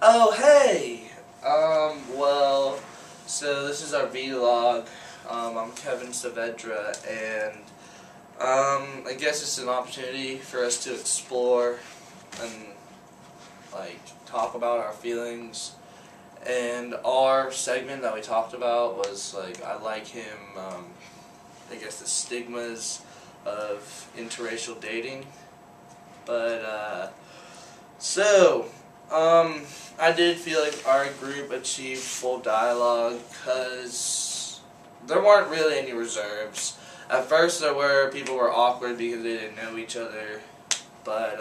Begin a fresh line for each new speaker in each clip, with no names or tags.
Oh, hey! Well, so this is our vlog. I'm Kevin Saavedra, and, I guess it's an opportunity for us to explore and, talk about our feelings. And our segment that we talked about was, I like him, I guess the stigmas of interracial dating. But, I did feel like our group achieved full dialogue because there weren't really any reserves. At first people were awkward because they didn't know each other, but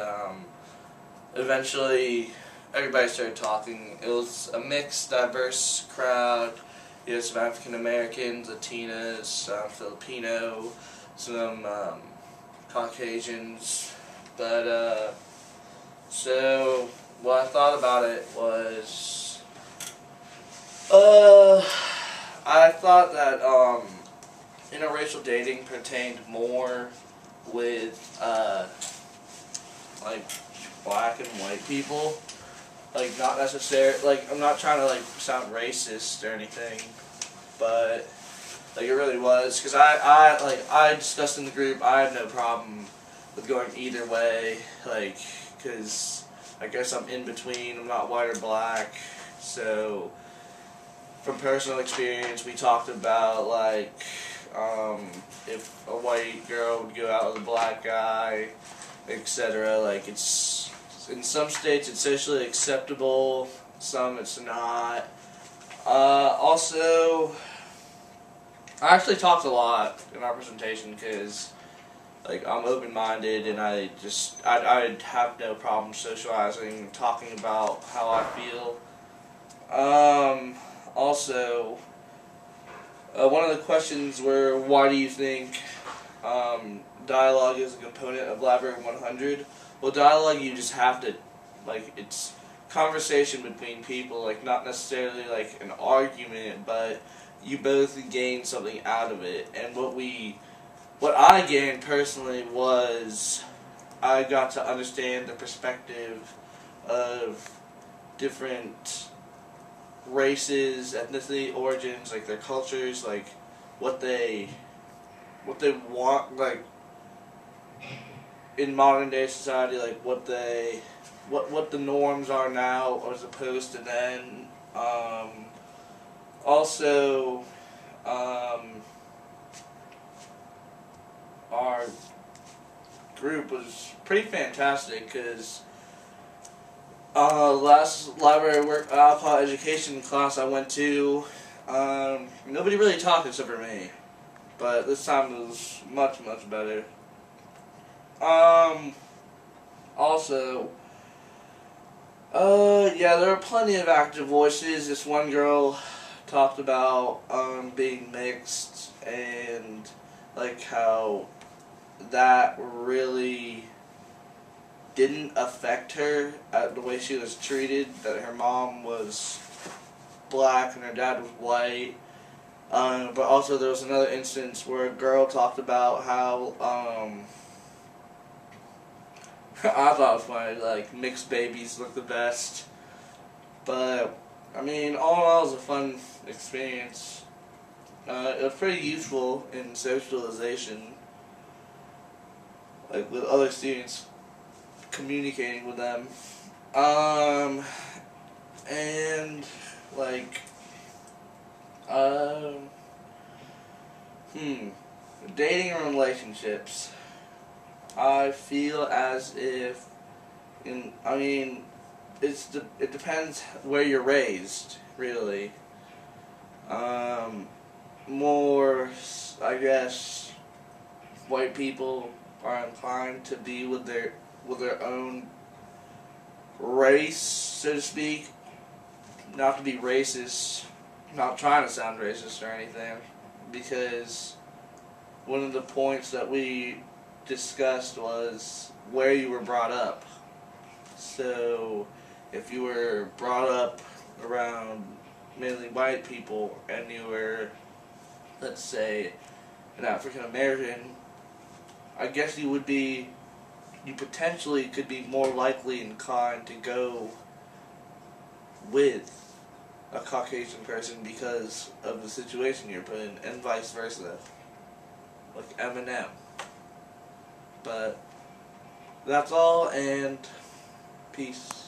eventually everybody started talking. It was a mixed, diverse crowd. You had some African Americans, Latinas, some Filipino, some Caucasians, but so what I thought about it was, I thought that interracial dating pertained more with black and white people. Not necessarily, I'm not trying to sound racist or anything, but it really was, because I discussed in the group I had no problem with going either way, because I guess I'm in between. I'm not white or black. So, from personal experience, we talked about, if a white girl would go out with a black guy, etc. It's, in some states it's socially acceptable, some it's not. Also, I actually talked a lot in our presentation because I'm open-minded, and I have no problem socializing and talking about how I feel. Also, one of the questions were, why do you think dialogue is a component of Library 100? Well, dialogue, you just have to, it's conversation between people, not necessarily an argument, but you both gain something out of it. And what I gained personally was I got to understand the perspective of different races, ethnicity, origins, their cultures, what they want, in modern day society, what the norms are now as opposed to then. Also, our group was pretty fantastic because last library work alcohol education class I went to, nobody really talked except for me, but this time it was much better. Also, yeah, there were plenty of active voices. This one girl talked about being mixed and how that really didn't affect her at the way she was treated, that her mom was black and her dad was white. But also there was another instance where a girl talked about how I thought it was funny, mixed babies look the best. But I mean, all in all, it was a fun experience. It was pretty useful in socialization, with other students, communicating with them. And, dating and relationships. I feel as if, it depends where you're raised, really. More, I guess, white people are inclined to be with their own race, so to speak. Not to be racist, not trying to sound racist or anything, because one of the points that we discussed was where you were brought up. So, if you were brought up around mainly white people and you were, let's say, an African American, I guess you potentially could be more likely inclined to go with a Caucasian person because of the situation you're put in, and vice versa. Like Eminem. But that's all, and peace.